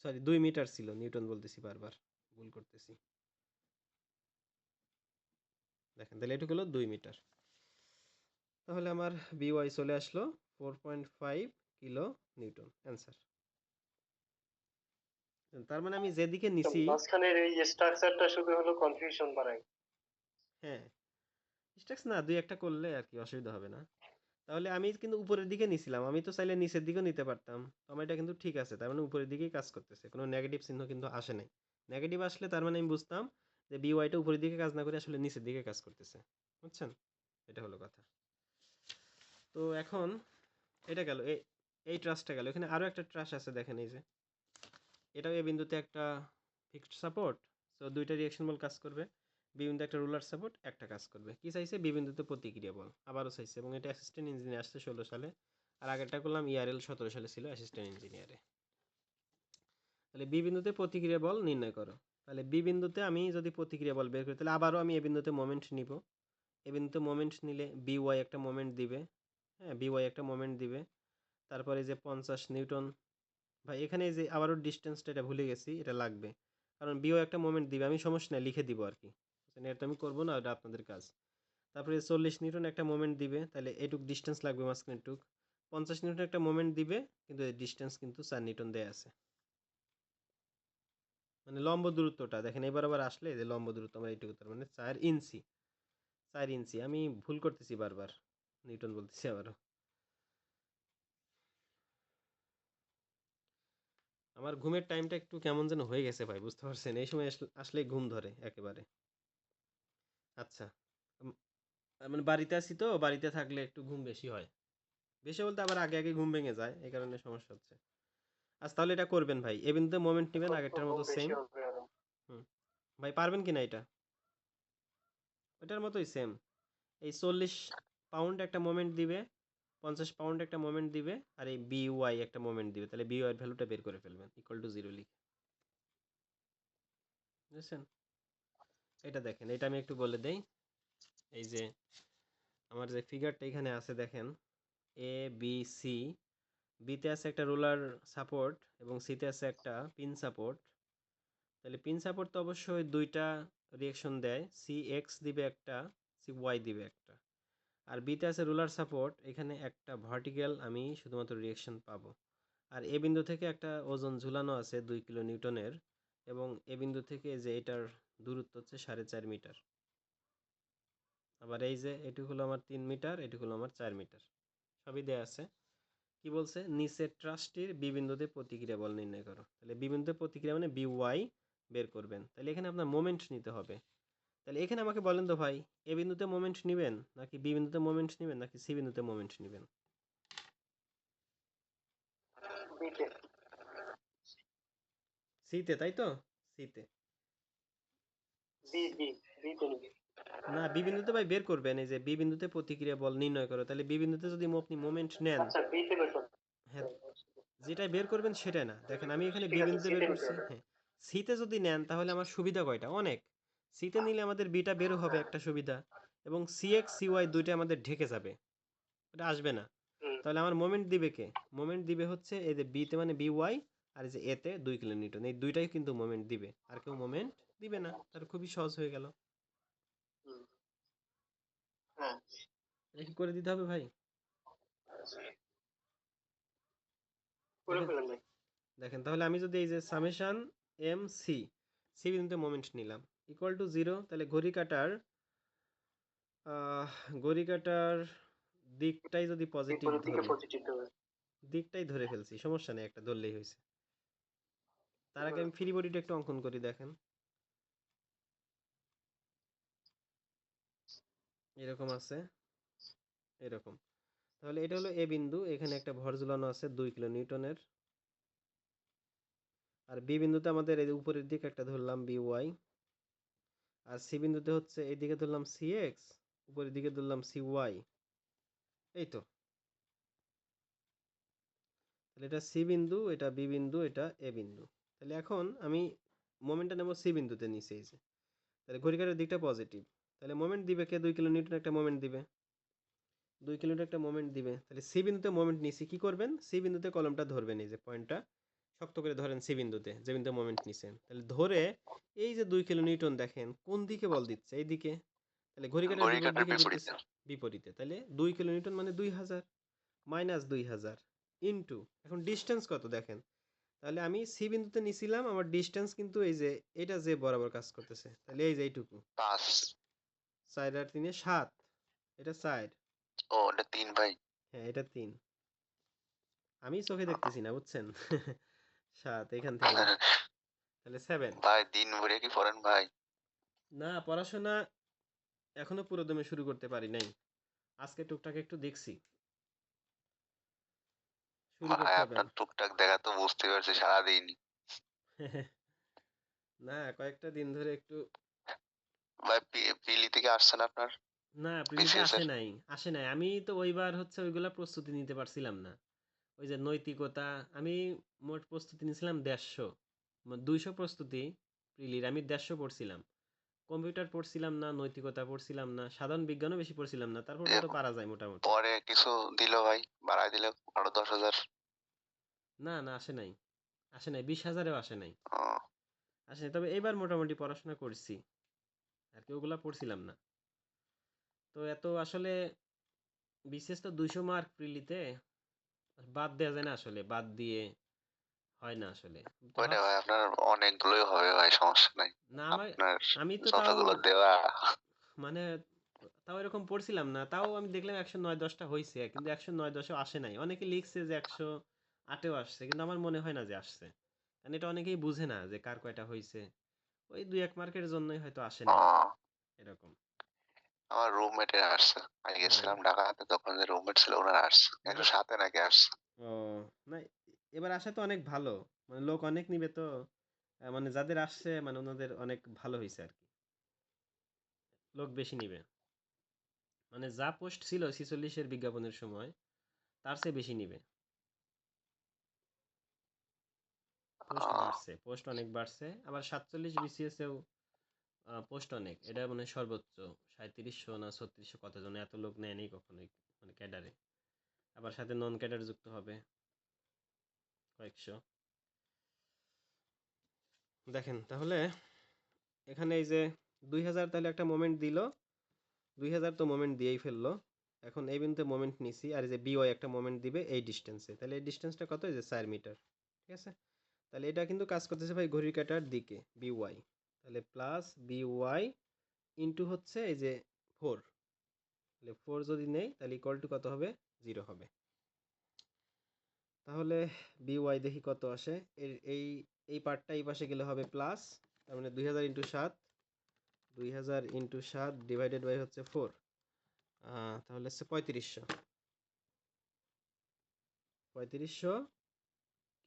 সরি 2 মিটার ছিল, নিউটন বলতেছি বারবার, ভুল করতেছি। দেখেন তাহলে এটুকু হলো 2 মিটার। তাহলে আমার বিওয়াই চলে আসলো 4.5 কিলো নিউটন অ্যান্সার। তার মানে আমি যেদিকে নিছি, মাঝখানের এই স্ট্রাকচারটা শুধু হলো কনফিউশন বাড়ায়। হ্যাঁ স্ট্যাক্স না দুই একটা করলে আর কি অসুবিধা হবে না। তাহলে আমি কিন্তু উপরের দিকে নিছিলাম, আমি তো চাইলে নিচের দিকেও নিতে পারতাম। তো আমার এটা কিন্তু ঠিক আছে, তার মানে উপরের দিকেই কাজ করতেছে, কোনো নেগেটিভ চিহ্ন কিন্তু আসে নাই। নেগেটিভ আসলে তার মানে আমি বুঝতাম যে বিওয়াইটা উপরের দিকে কাজ না করে আসলে নিচের দিকে কাজ করতেছে, বুঝছেন? এটা হলো কথা। তো এখন এটা গেল, এই ট্রাসটা গেল, এখানে আরো একটা ট্রাস আছে দেখেন, এই যে এটাও এই বিন্দুতে একটা ফিক্সড সাপোর্ট, তো দুইটা রিঅ্যাকশন বল কাজ করবে। বি বিন্দু একটা রুলার সাপোর্ট একটা কাজ করবে। কি চাইছে? বি বিন্দুতে প্রতিক্রিয়া বল আবারও চাইছে, এবং এটা অ্যাসিস্ট্যান্ট ইঞ্জিনিয়ার আসছে 16 সালে, আর আগেরটা করলাম ইয়ারএল 17 সালে ছিল অ্যাসিস্ট্যান্ট ইঞ্জিনিয়ারে। তাহলে বি বিন্দুতে প্রতিক্রিয়া বল নির্ণয় করো। তাহলে বি বিন্দুতে আমি যদি প্রতিক্রিয়া বল বের করি, তাহলে আবারও আমি এ বিন্দুতে মোমেন্ট নিব। এ বিন্দুতে মোমেন্ট নিলে বি ওয়াই একটা মোমেন্ট দিবে। হ্যাঁ, বি ওয়াই একটা মোমেন্ট দিবে। তারপরে যে 50 নিউটন, ভাই এখানে এই যে আবারও ডিস্টেন্সটা এটা ভুলে গেছি, এটা লাগবে, কারণ বিও একটা মোমেন্ট দিবে, আমি সমস্যা নাই লিখে দিব আর কি, এটা আমি করবো না, ওটা আপনাদের কাজ। তারপরে 40 নিউটন একটা মোমেন্ট দিবে, তাহলে এটুক ডিস্টেন্স লাগবে মাঝখানে টুক। 50 নিউটন একটা মোমেন্ট দিবে, কিন্তু এই ডিস্টেন্স কিন্তু 4 নিউটন দেয়া আছে। মানে লম্ব দূরত্বটা দেখেন, এবার আবার আসলে এই যে লম্ব দূরত্ব আমরা এইটুকু, তার মানে 4 ইঞ্চি। 4 ইঞ্চি, আমি ভুল করতেছি বারবার, নিউটন বলতেছি আবারও। আমার ঘুমের টাইমটা একটু কেমন যেন হয়ে গেছে ভাই, বুঝতে পারছেন? এই সময় আসলেই ঘুম ধরে একেবারে। আচ্ছা, মানে বাড়িতে আছি তো, বাড়িতে থাকলে একটু ঘুম বেশি হয়। বেশি বলতে আবার আগে আগে ঘুম ভেঙে যায়, এই কারণে সমস্যা হচ্ছে। আচ্ছা তাহলে এটা করবেন ভাই, এ বিন্দুতে মোমেন্ট নেবেন আগেরটার মতো সেম। হুম, ভাই পারবেন কিনা এটা? ওটার মতোই সেম। এই 40 পাউন্ড একটা মোমেন্ট দিবে, 50 পাউন্ড একটা মোমেন্ট দিবে, আর এই বি ওয়াই একটা মোমেন্ট দিবে, তাহলে বি ওয়াই ভ্যালুটা বের করে ফেলবেন ইকুয়াল টু 0 লিখে। বুঝছেন? এটা দেখেন, এটা আমি একটু বলে দেই। এই যে আমার যে ফিগারটা এখানে আছে দেখেন, এ বি সি, বিতে আছে একটা রোলার সাপোর্ট এবং সিতে আছে একটা পিন সাপোর্ট। তাহলে পিন সাপোর্ট তো অবশ্যই দুইটা রিয়েকশন দেয়, সি এক্স দিবে একটা, সি ওয়াই দিবে একটা। আর বিতে আছে রোলার সাপোর্ট, এখানে একটা ভার্টিক্যাল আমি শুধুমাত্র রিয়েকশন পাবো। আর এ বিন্দু থেকে একটা ওজন ঝুলানো আছে 2 কিলো নিউটনের, এবং এ বিন্দু থেকে যে এটার দূরত্ব হচ্ছে 4.5 মিটার। আবার এই যে এটুকু হলো আমার 3 মিটার, এটুকু হলো আমার 4 মিটার, সবই দেয়া আছে। কি বলছে? নিচের ট্রাসটির বি বিন্দুতে প্রতিক্রিয়া বল নির্ণয় করো। তাহলে বি বিন্দুতে প্রতিক্রিয়া মানে বি ওয়াই বের করবেন। তাহলে এখানে আপনার মোমেন্ট নিতে হবে। তাহলে এখানে আমাকে বলেন তো ভাই, এ বিন্দুতে মোমেন্ট নেবেন নাকি বি বিন্দুতে মোমেন্ট নেবেন নাকি সি বিন্দুতে মোমেন্ট নেবেন? সিতে, তাই তো? সিতে না, বি বিন্দুতে ভাই বের করবেন, এই যে বি বিন্দুতে প্রতিক্রিয়া বল নির্ণয় করো। তাহলে বি বিন্দুতে যদি আপনি মোমেন্ট নেন, হ্যাঁ, যেটাই বের করবেন সেটা না, দেখেন আমি এখানে বি বিন্দুতে বের করছি, হ্যাঁ। সিতে যদি নেন তাহলে আমার সুবিধা কয়টা? অনেক। সিতে নিলে আমাদের বিটা বের হবে একটা সুবিধা, এবং সি এক্স সি ওয়াই দুইটা আমাদের ঢেকে যাবে, এটা আসবে না। তাহলে আমার মোমেন্ট দিবে কে? মোমেন্ট দিবে হচ্ছে এই যে বিতে মানে বি ওয়াই, আর এই যে এতে 2 কিলো নিউটন, এই দুইটাই কিন্তু মোমেন্ট দিবে, আর কেউ মোমেন্ট দিবে না। তার খুবই সহজ হয়ে গেল। এটা কি করে দিতে হবে ভাই? দেখেন, দেখেন তাহলে আমি যদি এই যে সামেশন এম সি, সি বিন্দুতে মোমেন্ট নিলাম ইকুয়াল টু 0, তাহলে আহ, ঘড়ি কাটার দিকটাই যদি পজিটিভ ধরি, দিকটাই ধরে ফেলছি, সমস্যা নেই, একটা ধরলেই হয়েছে। তার আগে আমি ফ্রি বডিটা একটু অঙ্কন করি, দেখেন এরকম আছে, এরকম। তাহলে এটা হলো এ বিন্দু, এখানে একটা ভর ঝুলানো আছে 2 কিলো নিউটনের। আর বি বিন্দুতে আমাদের এই উপরের দিকে একটা ধরলাম বি ওয়াই, আর সি বিন্দুতে হচ্ছে এইদিকে ধরলাম সি এক্স, উপরের দিকে ধরলাম সি ওয়াই। এই তো, তাহলে এটা সি বিন্দু, এটা বি বিন্দু, এটা এ বিন্দু। তাহলে এখন আমি মোমেন্টটা নেব সি বিন্দুতে নিচে, এই যে তাহলে ঘড়িকারের দিকটা পজিটিভ। তাহলে মোমেন্ট দিবে কে? 2 কিলো নিউটন একটা মোমেন্ট দিবে, 2 কিলো নিউটন একটা মোমেন্ট দিবে। তাহলে সি বিন্দুতে মোমেন্ট নিছি, কি করবেন? সি বিন্দুতে কলমটা ধরবেন, এই যে পয়েন্টটা শক্ত করে ধরেন সি বিন্দুতে, যে বিন্দুতে মোমেন্ট নিছেন। তাহলে ধরে এই যে 2 কিলো নিউটন দেখেন কোন দিকে বল দিচ্ছে? এই দিকে। তাহলে ঘড়ি কাঁটার বিপরীত দিকে ঘুরতেছে, বিপরীতে। তাহলে 2 কিলো নিউটন মানে 2000, মাইনাস 2000 ইনটু, এখন ডিসটেন্স কত দেখেন। তাহলে আমি সি বিন্দুতে নিছিলাম, আমার ডিসটেন্স কিন্তু এই যে এটা যে বরাবর কাজ করতেছে, তাহলে এই যে এইটুকু 5। 4 আর 3 7, এটা 4, ও এটা 3 ভাই। হ্যাঁ এটা 3, আমি চোখে দেখতেছি না বুঝছেন। 7 এখান থেকে, তাহলে 7। ভাই দিন ভরে কি পড়েন ভাই? না, পড়াশোনা এখনো পুরো দমে শুরু করতে পারি নাই, আজকে টুকটাক একটু দেখছি, শুরু ভাই করতে হবে। আপনার টুকটাক দেখা তো বুঝতে পারছি সারাদিন। না, কয়েকটা দিন ধরে একটু ভাই ভাই পিলি থেকে আসছেন আপনার না প্রিলিতে বিসিএস এর? আসে নাই আমি তো ওইবার হচ্ছে ওইগুলা প্রস্তুতি নিতে পারছিলাম না। ওই যে নৈতিকতা, আমি মোট প্রস্তুতি নিয়েছিলাম 150, 200 প্রস্তুতি প্রিলির আমি 150 পড়ছিলাম। কম্পিউটার পড়ছিলাম না, নৈতিকতা পড়ছিলাম না, সাধারণ বিজ্ঞানও বেশি পড়ছিলাম না, তারপরও যে তো পারা যায় মোটামুটি। পরে কিছু দিল ভাই, বাড়াই দিল আরো 10,000। না না আসে নাই 20,000-এও আসে নাই। ও, আসে নাই, তবে এইবার মোটামুটি পড়াশোনা করছি আর কি, ওগুলা পড়ছিলাম না। তো এত আসলে বিশেষ তো 200 মার্ক প্রিলিতে বাদ দেওয়া যায় না, আসলে বাদ দিয়ে হয় না আসলে। তো ওইটা ভাবছি ভাই আপনার অনেকগুলোই হবে ভাই, সমস্যা নাই। না আমার, আপনার আমি তো তাও যতগুলো দেওয়া। মানে তাও এরকম পড়ছিলাম না, তাও আমি দেখলাম 109-10টা হয়েছে, কিন্তু 109-10ও আসে নাই। অনেকে লিখছে যে 108-এও আসছে, কিন্তু আমার মনে হয় না যে আসছে, কারণ এটা অনেকেই বুঝে না যে কার কয়টা হয়েছে। ওই 2-1 মার্কের জন্যই হয়তো আসে ও, নাই এরকম। আমার রুমমেটের আসছে, আমি ও গেছিলাম ঢাকাতে, তখন যে রুমমেট ছিল ওনার আসছে এবার 107 নাকি আসছে। ও না, এবার আসা তো অনেক ভালো, মানে লোক অনেক নিবে তো, মানে যাদের আসছে মানে ওনাদের অনেক ভালো হয়েছে আর কি, লোক বেশি নিবে। মানে যা পোস্ট ছিল 46-এর বিজ্ঞাপনের সময় তার চেয়ে বেশি নিবে। পোস্ট আহ, বাড়ছে, পোস্ট অনেক বাড়ছে, আবার 47 বিসিএস এও পোস্ট অনেক, এটা মানে সর্বোচ্চ 3700 না 3600 কতজন, এত লোক নেয়নি কখনোই মানে ক্যাডারে। আবার সাথে নন ক্যাডার যুক্ত হবে কয়েকশো। দেখেন তাহলে এখানে এই যে 2000 তাহলে একটা মোমেন্ট দিল, 2000 তো মোমেন্ট দিয়েই ফেললো। এখন এই বিন্দুতে মোমেন্ট নিছি, আর এই যে বিওয়াই একটা মোমেন্ট দিবে এই ডিস্টেন্সে, তাহলে এই ডিস্টেন্সটা কত, এই যে 4 মিটার। ঠিক আছে, তাহলে এটা কিন্তু কাজ করতেছে ভাই ঘড়ির কাঁটার দিকে বিওয়াই, তাহলে প্লাস বিওয়াই ইন্টু হচ্ছে এই যে 4, তাহলে 4 যদি নেই তাহলে ইকুয়াল টু কত হবে, 0 হবে। তাহলে বিওয়াই দেখি কত আসে, এই এই পার্টটা এই পাশে গেলে হবে প্লাস, তার মানে 2000 ইন্টু 7, 2000 ইন্টু 7 ডিভাইডেড বাই হচ্ছে 4, তাহলে হচ্ছে 3500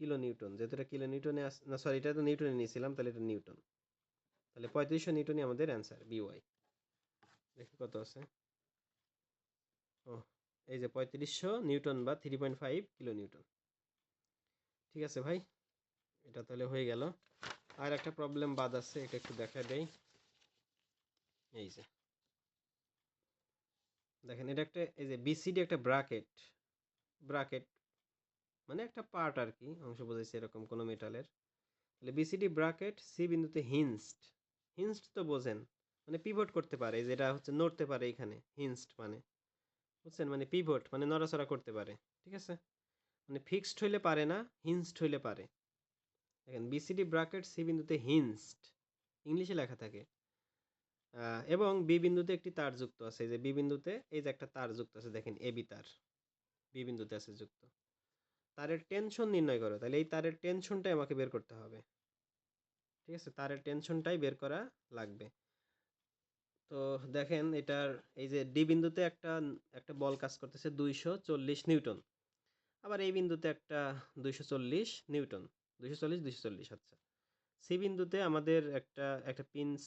কিলো নিউটন, যেহেতু এটা কিলো নিউটনে না সরি এটা তো নিউটনে নিয়েছিলাম, তাহলে এটা নিউটন, তাহলে 3500 নিউটনই আমাদের অ্যান্সার বিওয়াই। দেখি কত আছে, ও এই যে 3500 নিউটন বা 3.5 কিলো নিউটন। ঠিক আছে ভাই, এটা তাহলে হয়ে গেল। আর একটা প্রবলেম বাদ আছে, এটা একটু দেখা দেই। এই যে দেখেন এটা একটা, এই যে বিসিডি একটা ব্রাকেট, ব্রাকেট মানে একটা পার্ট আর কি, অংশ বোঝাইছে এরকম কোনো মেটালের। তাহলে বিসিডি ব্রাকেট সি বিন্দুতে হিনসড, হিনসড তো বোঝেন, মানে পিভট করতে পারে, যেটা হচ্ছে নড়তে পারে এখানে হিনসড মানে, বুঝছেন, মানে পিভট মানে নড়াচড়া করতে পারে। ঠিক আছে, মানে ফিক্সড হইলে পারে না, হিনসড হইলে পারে। দেখেন বিসিডি ব্রাকেট সি বিন্দুতে হিনসড, ইংলিশে লেখা থাকে, এবং বি বিন্দুতে একটি তার যুক্ত আছে, এই যে বি বিন্দুতে এই যে একটা তার যুক্ত আছে, দেখেন এবি তার বি বিন্দুতে আছে যুক্ত। তারের টেনশন নির্ণয় করো, তাহলে এই তারের টেনশনটাই আমাকে বের করতে হবে। ঠিক আছে, তারের টেনশনটাই বের করা লাগবে। তো দেখেন এটার, এই যে ডি বিন্দুতে একটা একটা বল কাজ করতেছে 240 নিউটন, আবার এই বিন্দুতে একটা 240 নিউটন, 240 240, আচ্ছা। সি বিন্দুতে আমাদের একটা একটা পিনস,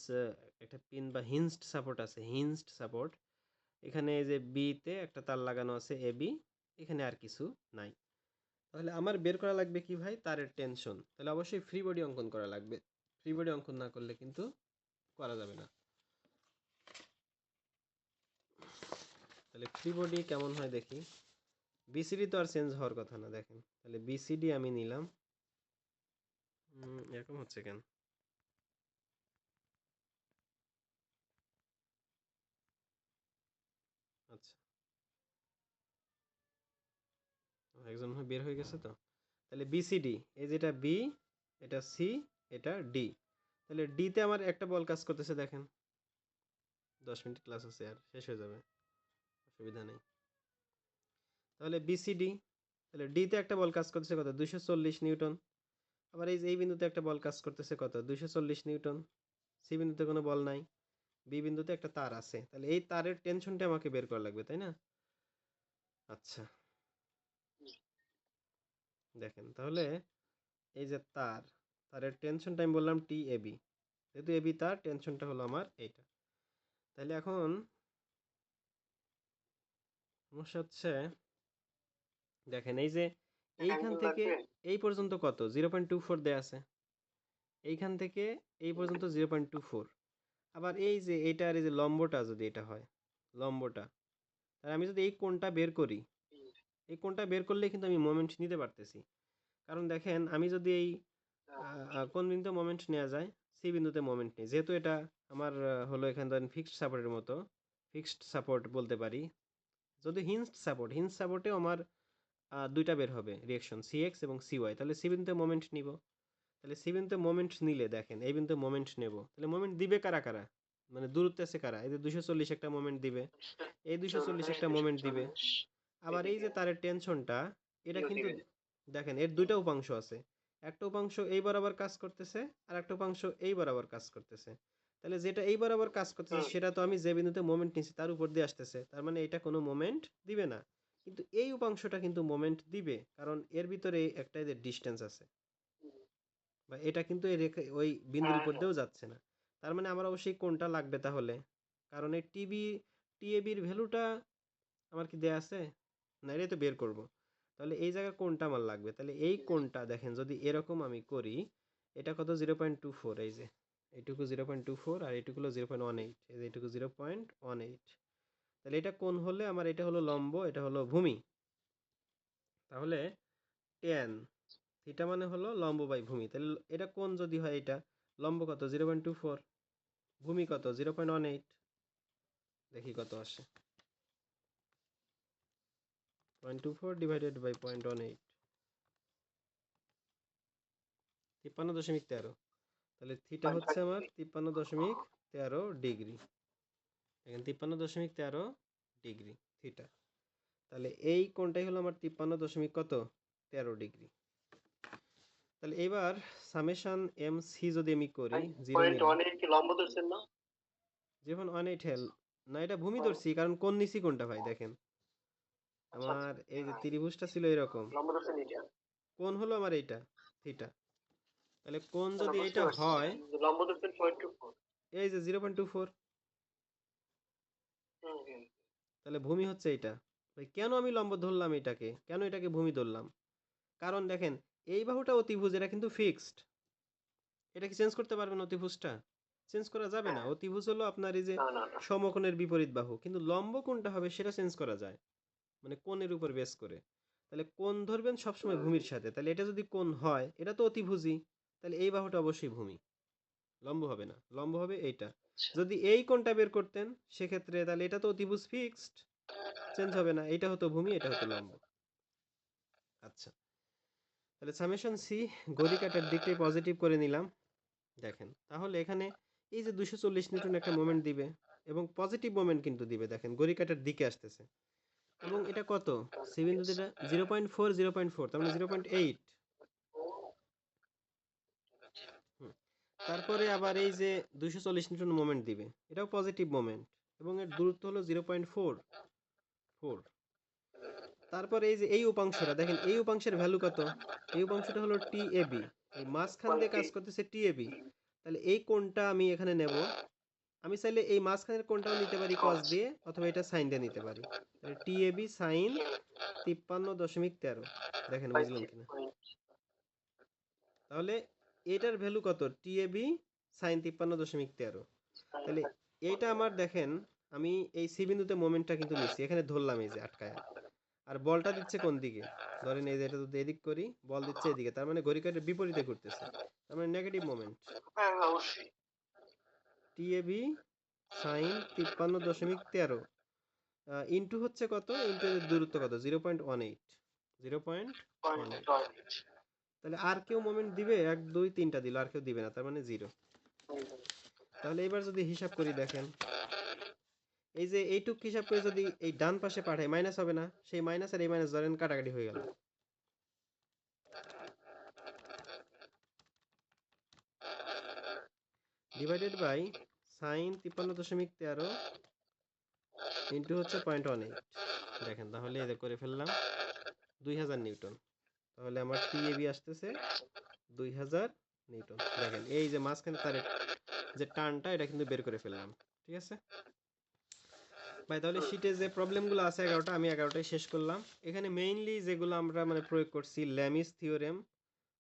একটা পিন বা হিনজড সাপোর্ট আছে, হিনজড সাপোর্ট। এখানে এই যে বিতে একটা তার লাগানো আছে এবি, এখানে আর কিছু নাই। তাহলে আমার বের করা লাগবে কি ভাই, তারের টেনশন, তাহলে অবশ্যই ফ্রি বডি অঙ্কন করা লাগবে। ফ্রি বডি অঙ্কন না করলে কিন্তু করা যাবে না। তাহলে ফ্রি বডি কেমন হয় দেখি। বিসিডি তো আর চেঞ্জ হওয়ার কথা না, দেখেন তাহলে বিসিডি আমি নিলাম, এরকম হচ্ছে কেন, আচ্ছা একজন বের হয়ে গেছে তো। তাহলে বিসিডি, এই যেটা বি, এটা সি, এটা ডি, তাহলে ডিতে আমার একটা বল কাজ করতেছে, দেখেন 10 মিনিট ক্লাস আছে আর শেষ হয়ে যাবে, অসুবিধা নেই। তাহলে বিসিডি, তাহলে ডিতে একটা বল কাজ করতেছে কত, 240 নিউটন। আবার এই যে এই বিন্দুতে একটা বল কাজ করতেছে কত, 240 নিউটন। সি বিন্দুতে কোনো বল নাই, বি বিন্দুতে একটা তার আছে, তাহলে এই তারের টেনশনটা আমাকে বের করা লাগবে, তাই না? আচ্ছা দেখেন তাহলে এই যে তারের টেনশনটা আমি বললাম টি এবি, যেহেতু এবি তার টেনশনটা হলো আমার এইটা। তাহলে এখন সমস্যা হচ্ছে, দেখেন এই যে এইখান অ্যাঙ্গেল থেকে লাগবে। এই পর্যন্ত কত 0.24 দেয়া আছে, এইখান থেকে এই পর্যন্ত 0.24। আবার এই যে এইটার এই যে লম্বটা যদি এটা হয়, লম্বটা, তাহলে আমি যদি এই কোণটা বের করি, এই কোণটা বের করলে কিন্তু আমি মোমেন্ট নিতে পারতেছি। কারণ দেখেন আমি যদি এই কোন বিন্দুতে মোমেন্ট নেওয়া যায়, সি বিন্দুতে মোমেন্ট নেই, যেহেতু এটা আমার হলো এখানে ধরেন ফিক্সড সাপোর্টের মতো, ফিক্সড সাপোর্ট বলতে পারি। যদি হিঞ্জ সাপোর্টেও আমার দুইটা বের হবে রিয়াকশন, সি এক্স এবং সি ওয়াই, তাহলে সি বিন্দুতে মোমেন্ট নিব। তাহলে সি বিন্দুতে মোমেন্ট নিলে দেখেন এই বিন্দুতে মোমেন্ট নেব, তাহলে মোমেন্ট দিবে কারা কারা, মানে দূরত্বে আছে কারা, এই যে 240 একটা মোমেন্ট দিবে, এই 240 একটা মোমেন্ট দিবে। আবার এই যে তারের টেনশনটা, এটা কিন্তু দেখেন এর দুইটা উপাংশ আছে, একটা উপাংশ এই বরাবর কাজ করতেছে আর একটা উপাংশ এই বরাবর কাজ করতেছে। তাহলে যেটা এই বরাবর কাজ করতেছে সেটা তো আমি যে বিন্দুতে মোমেন্ট নিছি তার উপর দিয়ে আসতেছে, তার মানে এটা কোনো মোমেন্ট দিবে না। কিন্তু এই উপাংশটা কিন্তু মোমেন্ট দিবে, কারণ এর ভিতরে একটা যে ডিস্টেন্স আছে, বা এটা কিন্তু এই রেখা ওই বিন্দুর উপর দিয়েও যাচ্ছে না। তার মানে আমার অবশ্যই কোনটা লাগবে তাহলে, কারণ এই টিএবির ভ্যালুটা আমার কি দেয়া আছে, না এটাই তো বের করব। তাহলে এই জায়গায় কোনটা আমার লাগবে, তাহলে এই কোনটা দেখেন যদি এরকম আমি করি, এটা কত 0.24, এই যে এইটুকু 0.24 আর এইটুকু হলো 0.18, এই যে এইটুকু 0.18। তাহলে এটা কোন হলে আমার, এটা হলো লম্ব, এটা হলো ভূমি। তাহলে tan থিটা মানে হলো লম্ব বাই ভূমি, তাহলে এটা কোন যদি হয়, এটা লম্ব কত 0.24, ভূমি কত 0.18, দেখি কত আসে, 0.24 ডিভাইডেড বাই 0.18, 53.13। তাহলে থিটা হচ্ছে আমার 53.13 ডিগ্রি, দেখেন 53.13 ডিগ্রি থিটা। তাহলে এই কোণটাই হলো আমার 53.13 ডিগ্রি। তাহলে এবার সামেশন এম সি যদি আমি করি, জিরো নিলাম, 0.18 কি লম্ব ধরছেন না? যেমন 18 হেল, না এটা ভূমি ধরছি, কারণ কোণ নিছি কোনটা ভাই দেখেন, আচ্ছা আমার আচ্ছা, এই যে ত্রিভুজটা ছিল এরকম, লম্ব ধরছেন এটা। কোণ হলো আমার এইটা থিটা। তাহলে কোণ না, না, যদি বুঝতে এইটা পারছি। হয়, লম্ব ধরছেন 0.24। এই যে 0.24, হুম, হুম। তাহলে ভূমি হচ্ছে এইটা। ভাই কেন আমি লম্ব ধরলাম এটাকে, কেন এটাকে ভূমি ধরলাম, কারণ দেখেন এই বাহুটা অতিভুজ, এটা কিন্তু ফিক্সড, এটা কি চেঞ্জ করতে পারবেন অতিভুজটা, চেঞ্জ করা যাবে না। হ্যাঁ। অতিভুজ হলো আপনার এই যে না, না, না। সমকোণের বিপরীত বাহু, কিন্তু লম্ব কোণটা হবে সেটা চেঞ্জ করা যায়, মানে কোণের উপর বেস করে। তাহলে কোণ ধরবেন সবসময় হুম, ভূমির সাথে, তাহলে এটা যদি কোণ হয় এটা তো অতিভুজই, তাহলে এই বাহুটা অবশ্যই ভূমি, লম্ব হবে না, লম্ব হবে এইটা। আচ্ছা। যদি এই কোণটা বের করতেন সেক্ষেত্রে তাহলে এটা তো অতিভুজ ফিক্সড, চেঞ্জ হবে না, এটা হতো ভূমি, এটা হতো লম্ব। আচ্ছা, তাহলে সামেশন সি ঘড়ি কাটার দিকটাই পজিটিভ করে নিলাম। দেখেন তাহলে এখানে এই যে 240 নিউটন একটা মোমেন্ট দিবে, এবং পজিটিভ মোমেন্ট কিন্তু দিবে, দেখেন ঘড়ি কাটার দিকে আসতেছে, এবং এটা কত, সি বিন্দুতে এটা 0.4, 0.4, তার মানে 0.8। তারপরে আবার এই যে 240 নিউটন মোমেন্ট দিবে, এটাও পজিটিভ মোমেন্ট, এবং এর দূরত্ব হলো 0.44। তারপরে এই যে এই উপাংশটা দেখেন, এই উপাংশের ভ্যালু কত, এই উপাংশটা হলো টি এ বি, এই মাঝখান দিয়ে কাজ করতেছে টি এ বি। তাহলে এই কোণটা আমি এখানে নেব, আমি চাইলে এই মাঝখানের কোণটাও নিতে পারি কস দিয়ে, অথবা এটা সাইন দিয়ে নিতে পারি। তাহলে টি এ বি সাইন 53.13, দেখেন বুঝলেন কিনা। তাহলে এটার ভ্যালু কত, টি এ বি সাইন 53.13। তাহলে এইটা আমার দেখেন, আমি এই সি বিন্দুতে মোমেন্টটা কিন্তু নিচ্ছি, এখানে ধরলাম এই যে আটকায়া, আর বলটা দিচ্ছে কোন দিকে, ধরেন এই যে এটা যদি এদিক করি, বল দিচ্ছে এদিকে, তার মানে ঘড়ি কাঁটার বিপরীতে ঘুরতেছে, তার মানে নেগেটিভ মোমেন্ট। হ্যাঁ, অবশ্যই। টি এ বি সাইন 53.13 ইন্টু হচ্ছে কত, ইন্টু এদের দূরত্ব কত, 0.18, 0.18। 0.18। তাহলে আর কেউ মোমেন্ট দিবে, 1 2 3টা দিল, আর কেউ দিবে না, তার মানে জিরো। তাহলে এবার যদি হিসাব করি দেখেন, এই যে এইটুক হিসাব করে যদি এই ডান পাশে পাঠাই, মাইনাস হবে না, সেই মাইনাস আর এই মাইনাস ধরেন কাটাকাটি হয়ে গেল, ডিভাইডেড বাই সাইন 53.13 ইন্টু হচ্ছে 0.18। দেখেন তাহলে এদের করে ফেললাম 2000 নিউটন। তাহলে আমার টি এ বি আসতেছে 2000 নিউটন। দেখেন এই যে মাঝখানে তার যে টানটা, এটা কিন্তু বের করে ফেললাম, ঠিক আছে। ভাই তাহলে শীটে যে প্রবলেমগুলো আছে 11টা আমি 11টাই শেষ করলাম। এখানে মেইনলি যেগুলো আমরা মানে প্রয়োগ করছি ল্যামিস থিওরেম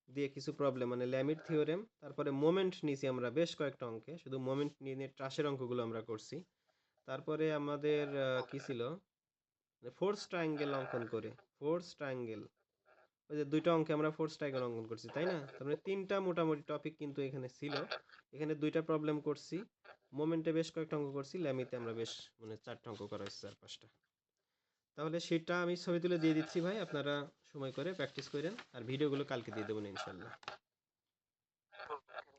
দিয়ে কিছু প্রবলেম মানে ল্যামির থিওরেম, তারপরে মোমেন্ট নিয়েছি আমরা বেশ কয়েকটা অঙ্কে, শুধু মোমেন্ট নিয়ে ট্রাসের অঙ্কগুলো আমরা করছি। তারপরে আমাদের কি ছিল, ফোর্স ট্রায়াঙ্গেল অঙ্কন করে, ফোর্স ট্রায়াঙ্গেল, ওই যে দুইটা অঙ্কে আমরা ফোর্স ট্রায়াঙ্গেল অঙ্কন করছি তাই না? তার মানে তিনটা মোটামুটি টপিক কিন্তু এখানে ছিল। এখানে দুইটা প্রবলেম করছি, মোমেন্টে বেশ কয়েকটা অঙ্ক করছি, ল্যামিতে আমরা বেশ মানে 4টা অঙ্ক করা হয়েছে, 4-5টা। তাহলে সেটা আমি ছবি তুলে দিয়ে দিচ্ছি ভাই, আপনারা সময় করে প্র্যাকটিস করেন, আর ভিডিওগুলো কালকে দিয়ে দেবেন ইনশাল্লাহ।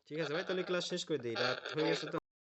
ঠিক আছে ভাই, তাহলে ক্লাস শেষ করে দিই, রাত হয়ে গেছে তো।